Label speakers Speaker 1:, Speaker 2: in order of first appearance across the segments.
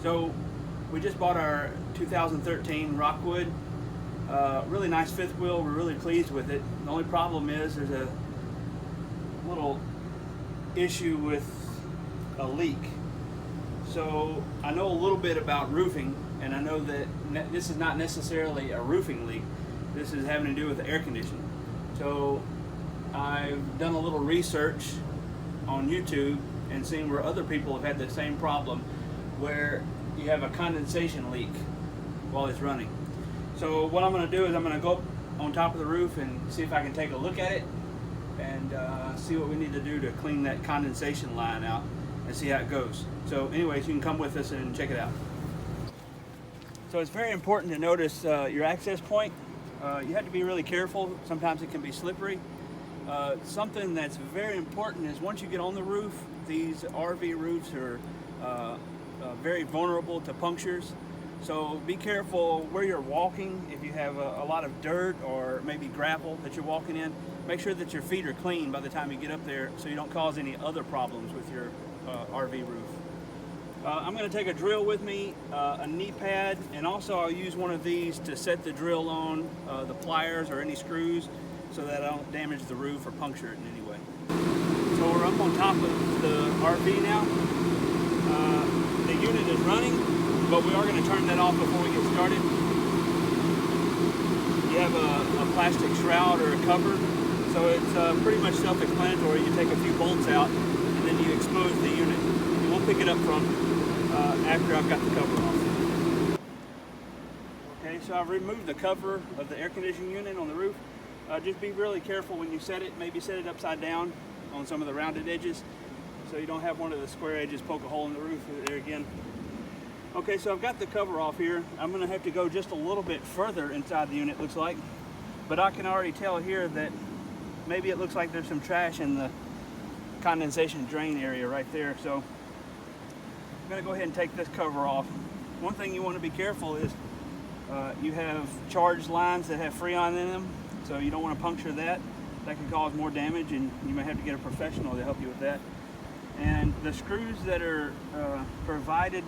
Speaker 1: So we just bought our 2013 Rockwood. Really nice fifth wheel. We're really pleased with it. The only problem is there's a little issue with a leak. So I know a little bit about roofing, and I know that this is not necessarily a roofing leak. This is having to do with the air conditioning. So I've done a little research on YouTube and seen where other people have had the same problem, where you have a condensation leak while it's running. So what I'm going to do is I'm going to go up on top of the roof and see if I can take a look at it and see what we need to do to clean that condensation line out and see how it goes. So anyways, you can come with us and check it out. So it's very important to notice your access point. You have to be really careful. Sometimes it can be slippery. Something that's very important is once you get on the roof, these RV roofs are very vulnerable to punctures. So be careful where you're walking. If you have a lot of dirt or maybe gravel that you're walking in, make sure that your feet are clean by the time you get up there so you don't cause any other problems with your RV roof. I'm going to take a drill with me, a knee pad, and also I'll use one of these to set the drill on the pliers or any screws so that I don't damage the roof or puncture it in any way. So we're up on top of the RV now. The unit is running, but we are going to turn that off before we get started. You have a plastic shroud or a cover, so it's pretty much self-explanatory. You take a few bolts out and then you expose the unit. And we'll pick it up from after I've got the cover off. Okay, so I've removed the cover of the air conditioning unit on the roof. Just be really careful when you set it. Maybe set it upside down on some of the rounded edges so you don't have one of the square edges poke a hole in the roof there again. Okay, so I've got the cover off here. I'm going to have to go just a little bit further inside the unit, looks like. But I can already tell here that maybe it looks like there's some trash in the condensation drain area right there. So I'm going to go ahead and take this cover off. One thing you want to be careful is you have charged lines that have Freon in them, so you don't want to puncture that. That can cause more damage, and you may have to get a professional to help you with that. And the screws that are provided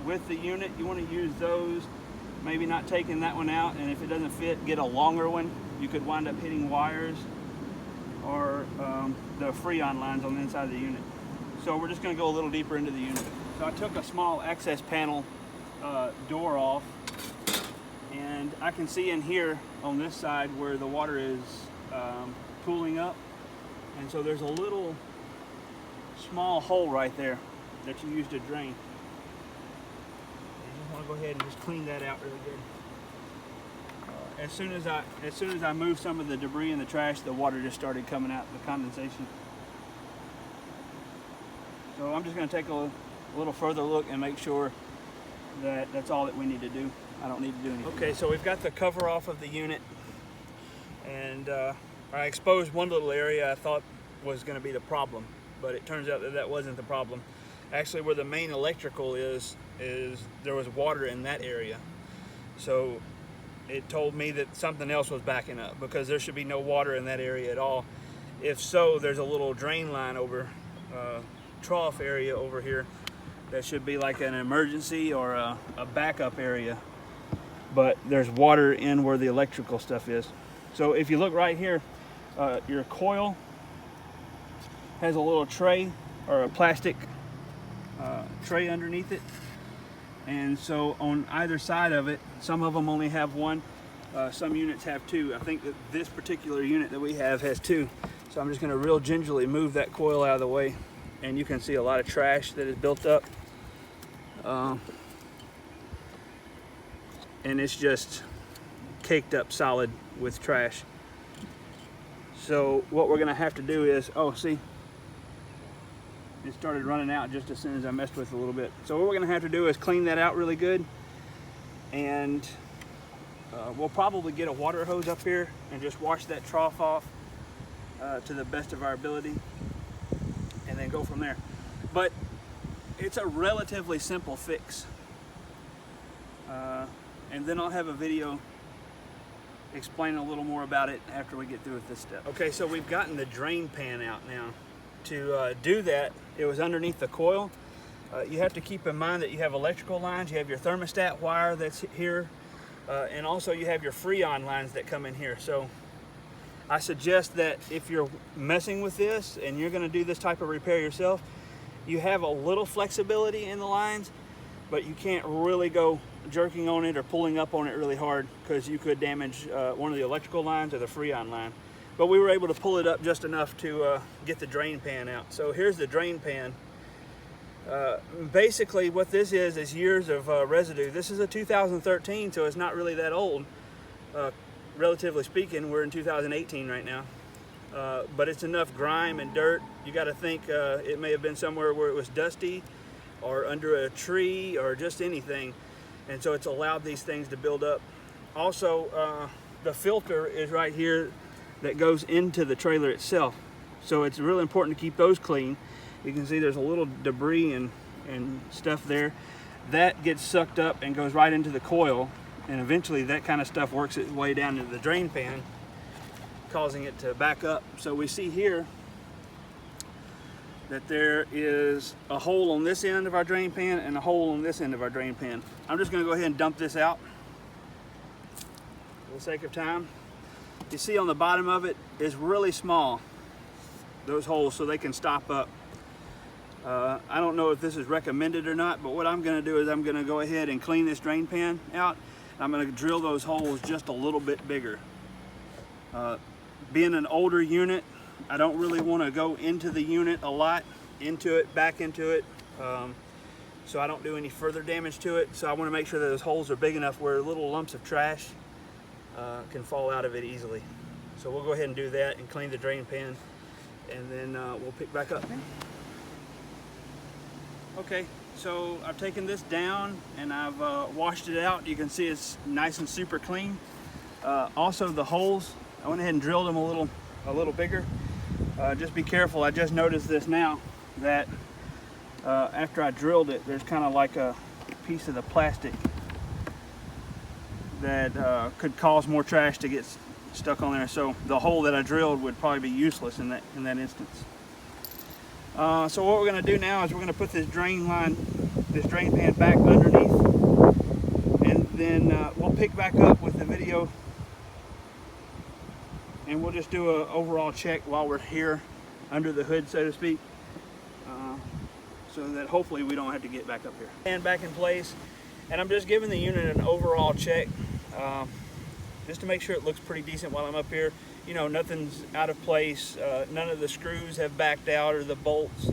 Speaker 1: with the unit, you want to use those, maybe not taking that one out, and if it doesn't fit, get a longer one. You could wind up hitting wires or the Freon lines on the inside of the unit. So we're just going to go a little deeper into the unit. So I took a small access panel door off, and I can see in here on this side where the water is pooling up, and so there's a little small hole right there that you use to drain. You just want to go ahead and just clean that out really good. As soon as I moved some of the debris and the trash, the water just started coming out, the condensation. So I'm just going to take a little further look and make sure that that's all that we need to do. I don't need to do anything. Okay, so we've got the cover off of the unit, and I exposed one little area I thought was going to be the problem, but it turns out that that wasn't the problem. Actually, where the main electrical is there was water in that area. So it told me that something else was backing up, because there should be no water in that area at all. If so, there's a little drain line over trough area over here that should be like an emergency or a backup area, but there's water in where the electrical stuff is. So if you look right here, your coil has a little tray or a plastic tray underneath it, and so on either side of it, some of them only have one, some units have two. I think that this particular unit that we have has two. So I'm just going to real gingerly move that coil out of the way, and you can see a lot of trash that is built up, and it's just caked up solid with trash. So what we're going to have to do is, oh, see, it started running out just as soon as I messed with it a little bit. So what we're going to have to do is clean that out really good, and we'll probably get a water hose up here and just wash that trough off to the best of our ability, and then go from there. But it's a relatively simple fix, and then I'll have a video explaining a little more about it after we get through with this step. Okay, so we've gotten the drain pan out now. To do that, it was underneath the coil, You have to keep in mind that you have electrical lines, you have your thermostat wire that's here, and also you have your Freon lines that come in here. So I suggest that if you're messing with this and you're going to do this type of repair yourself, you have a little flexibility in the lines, but you can't really go jerking on it or pulling up on it really hard, because you could damage one of the electrical lines or the Freon line. But we were able to pull it up just enough to get the drain pan out. So here's the drain pan. Basically what this is years of residue. This is a 2013, so it's not really that old, relatively speaking. We're in 2018 right now, but it's enough grime and dirt. You got to think it may have been somewhere where it was dusty or under a tree or just anything, and so it's allowed these things to build up. Also, the filter is right here that goes into the trailer itself, so it's really important to keep those clean. You can see there's a little debris and stuff there. That gets sucked up and goes right into the coil, and eventually that kind of stuff works its way down into the drain pan, causing it to back up. So we see here that there is a hole on this end of our drain pan and a hole on this end of our drain pan. I'm just going to go ahead and dump this out for the sake of time. You see on the bottom of it is really small, those holes, so they can stop up. I don't know if this is recommended or not, but what I'm going to do is I'm going to go ahead and clean this drain pan out. I'm going to drill those holes just a little bit bigger. Being an older unit, I don't really want to go into the unit a lot, back into it, so I don't do any further damage to it. So I want to make sure that those holes are big enough where little lumps of trash can fall out of it easily. So we'll go ahead and do that and clean the drain pan, and then we'll pick back up. Okay, so I've taken this down and I've washed it out. You can see it's nice and super clean. Also the holes, I went ahead and drilled them a little bigger. Just be careful. I just noticed this now, that after I drilled it, there's kind of like a piece of the plastic that could cause more trash to get stuck on there. So the hole that I drilled would probably be useless in that instance. So what we're going to do now is we're going to put this drain pan back underneath, and then we'll pick back up with the video, and we'll just do an overall check while we're here under the hood, so to speak, so that hopefully we don't have to get back up here. And back in place, and I'm just giving the unit an overall check, just to make sure it looks pretty decent while I'm up here. You know, nothing's out of place, none of the screws have backed out, or the bolts,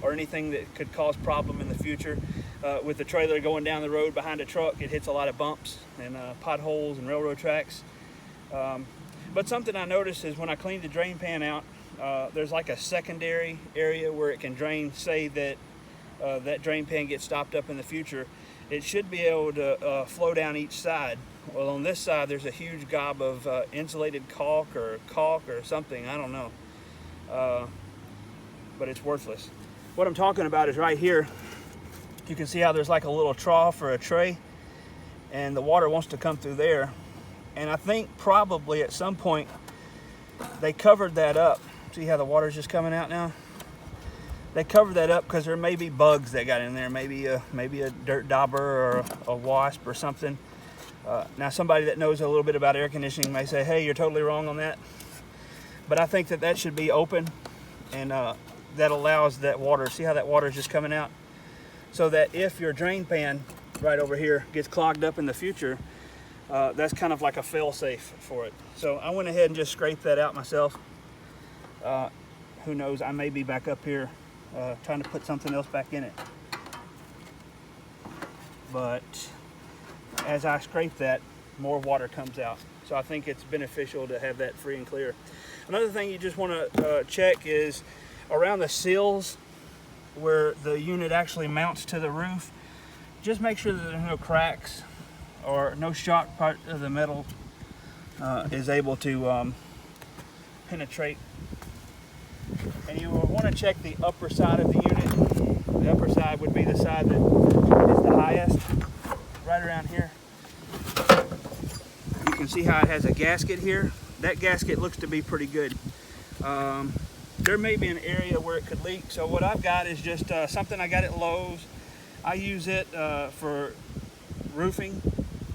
Speaker 1: or anything that could cause problem in the future. With the trailer going down the road behind a truck, it hits a lot of bumps and potholes and railroad tracks. But something I noticed is when I cleaned the drain pan out, there's like a secondary area where it can drain. Say that that drain pan gets stopped up in the future, it should be able to flow down each side. Well, on this side there's a huge gob of insulated caulk or something, I don't know, but it's worthless. What I'm talking about is right here. You can see how there's like a little trough or a tray, and the water wants to come through there. And I think probably at some point they covered that up. See how the water's just coming out now? They covered that up because there may be bugs that got in there, maybe a dirt dauber or a wasp or something. Now somebody that knows a little bit about air conditioning may say, hey, you're totally wrong on that. But I think that that should be open, and that allows that water, see how that water is just coming out? So that if your drain pan right over here gets clogged up in the future, that's kind of like a fail-safe for it. So I went ahead and just scraped that out myself. Who knows, I may be back up here trying to put something else back in it. But as I scrape that, more water comes out. So I think it's beneficial to have that free and clear. Another thing you just want to check is around the sills where the unit actually mounts to the roof. Just make sure that there's no cracks or no shock part of the metal is able to penetrate. And you will want to check the upper side of the unit. The upper side would be the side that is the highest, right around here. You can see how it has a gasket here. That gasket looks to be pretty good. There may be an area where it could leak, so what I've got is just something I got at Lowe's. I use it for roofing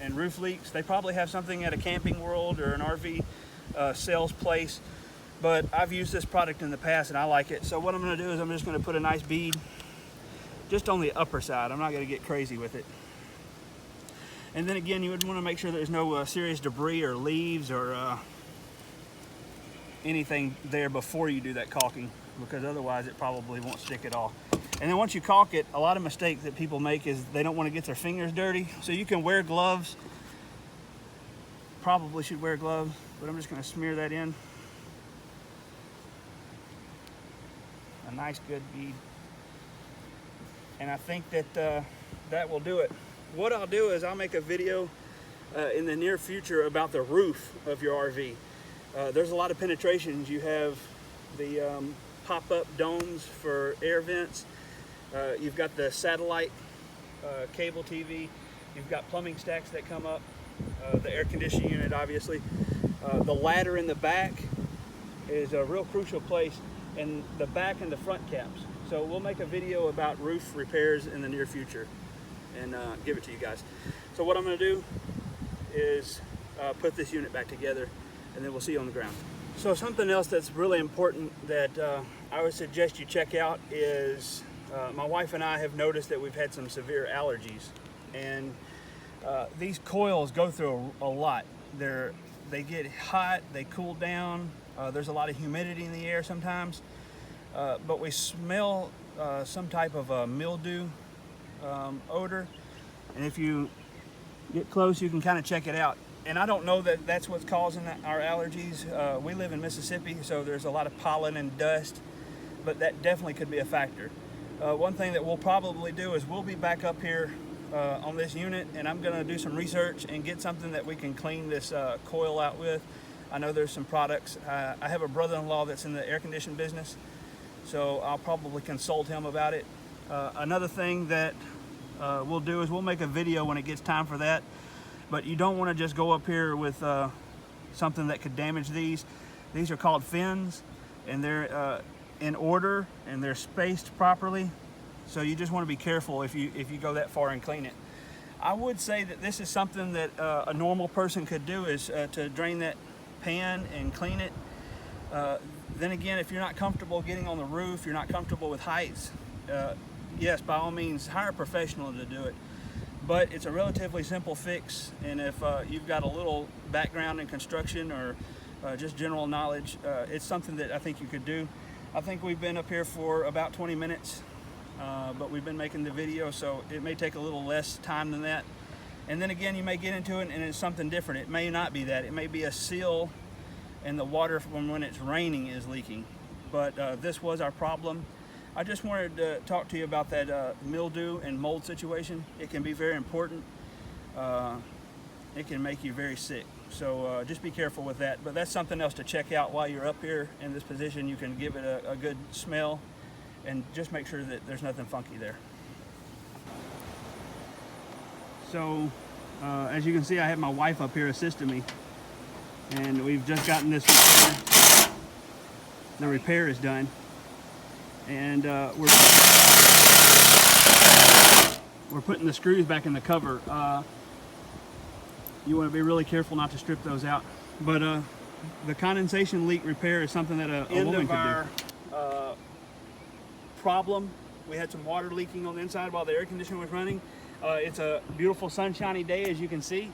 Speaker 1: and roof leaks. They probably have something at a Camping World or an RV sales place, but I've used this product in the past and I like it. So what I'm going to do is I'm just going to put a nice bead just on the upper side. I'm not going to get crazy with it. And then again, you would want to make sure there's no serious debris or leaves or anything there before you do that caulking, because otherwise it probably won't stick at all. And then once you caulk it, a lot of mistakes that people make is they don't want to get their fingers dirty. So you can wear gloves. Probably should wear gloves, but I'm just going to smear that in. A nice good bead. And I think that that will do it. What I'll do is I'll make a video in the near future about the roof of your RV. There's a lot of penetrations. You have the pop-up domes for air vents. You've got the satellite cable TV. You've got plumbing stacks that come up. The air conditioning unit, obviously. The ladder in the back is a real crucial place, and the back and the front caps. So we'll make a video about roof repairs in the near future and give it to you guys. So what I'm going to do is put this unit back together, and then we'll see you on the ground. So something else that's really important that I would suggest you check out is my wife and I have noticed that we've had some severe allergies, and these coils go through a lot. They get hot, they cool down, there's a lot of humidity in the air sometimes, but we smell some type of mildew odor, and if you get close you can kind of check it out. And I don't know that that's what's causing our allergies. We live in Mississippi, so there's a lot of pollen and dust, but that definitely could be a factor. One thing that we'll probably do is we'll be back up here on this unit, and I'm going to do some research and get something that we can clean this coil out with. I know there's some products. I have a brother-in-law that's in the air conditioning business, so I'll probably consult him about it. Another thing that we'll do is we'll make a video when it gets time for that. But you don't want to just go up here with something that could damage these. These are called fins, and they're in order and they're spaced properly. So you just want to be careful if you go that far and clean it. I would say that this is something that a normal person could do, is to drain that pan and clean it. Then again, if you're not comfortable getting on the roof, you're not comfortable with heights, yes, by all means, hire a professional to do it. But it's a relatively simple fix, and if you've got a little background in construction or just general knowledge, it's something that I think you could do. I think we've been up here for about 20 minutes, but we've been making the video, so it may take a little less time than that. And then again, you may get into it and it's something different. It may not be that. It may be a seal and the water from when it's raining is leaking. But this was our problem. I just wanted to talk to you about that mildew and mold situation. It can be very important. It can make you very sick. So just be careful with that. But that's something else to check out while you're up here in this position. You can give it a good smell and just make sure that there's nothing funky there. So as you can see, I have my wife up here assisting me. And we've just gotten this repair. The repair is done. And we're putting the screws back in the cover. You want to be really careful not to strip those out. But the condensation leak repair is something that a woman could do. Problem, we had some water leaking on the inside while the air conditioner was running. It's a beautiful sunshiny day, as you can see.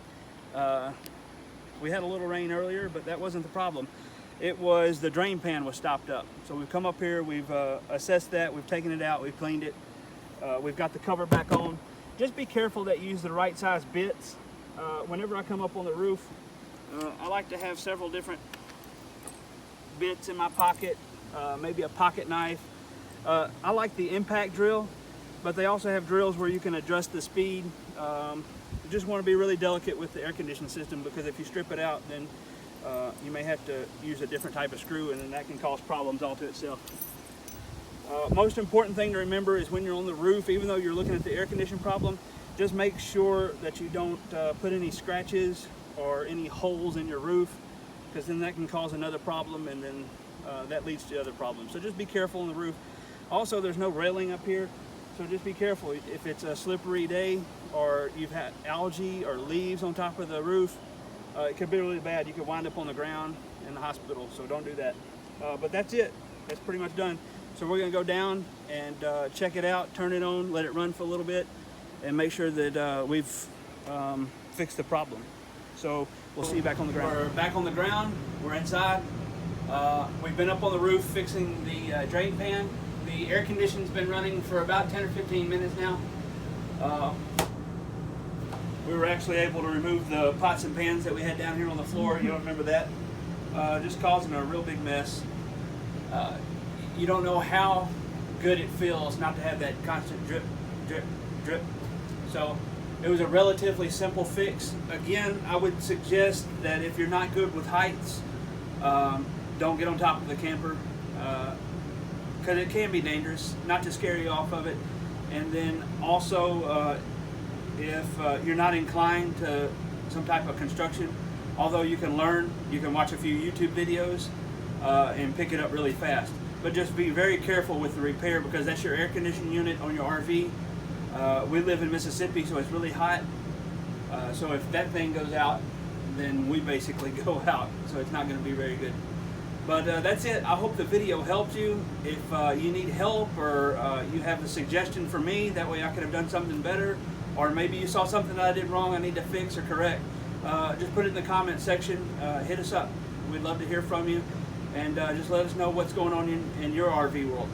Speaker 1: We had a little rain earlier, but that wasn't the problem. It was the drain pan was stopped up. So we've come up here, we've assessed that, we've taken it out, we've cleaned it. We've got the cover back on. Just be careful that you use the right size bits. Whenever I come up on the roof, I like to have several different bits in my pocket, maybe a pocket knife. I like the impact drill, but they also have drills where you can adjust the speed. You just want to be really delicate with the air conditioning system, because if you strip it out, then you may have to use a different type of screw, and then that can cause problems all to itself. Most important thing to remember is when you're on the roof, even though you're looking at the air conditioning problem, just make sure that you don't put any scratches or any holes in your roof, because then that can cause another problem, and then that leads to other problems. So just be careful on the roof. Also, there's no railing up here, So just be careful. If it's a slippery day or you've had algae or leaves on top of the roof, it could be really bad. You could wind up on the ground in the hospital, so don't do that. But that's it. That's pretty much done. So we're gonna go down and check it out, turn it on, let it run for a little bit, and make sure that we've fixed the problem. So we'll see you back on the ground. We're back on the ground. We're inside. We've been up on the roof fixing the drain pan. The air conditioning's been running for about 10 or 15 minutes now. We were actually able to remove the pots and pans that we had down here on the floor. You don't remember that? Just causing a real big mess. You don't know how good it feels not to have that constant drip, drip, drip. So it was a relatively simple fix. Again, I would suggest that if you're not good with heights, don't get on top of the camper, because it can be dangerous, not to scare you off of it. And then also, if you're not inclined to some type of construction, although you can learn, you can watch a few YouTube videos and pick it up really fast. But just be very careful with the repair, because that's your air conditioning unit on your RV. We live in Mississippi, so it's really hot. So if that thing goes out, then we basically go out. So it's not going to be very good. But that's it. I hope the video helped you. If you need help or you have a suggestion for me, that way I could have done something better, or maybe you saw something that I did wrong I need to fix or correct, just put it in the comment section. Hit us up. We'd love to hear from you, and just let us know what's going on in your RV world.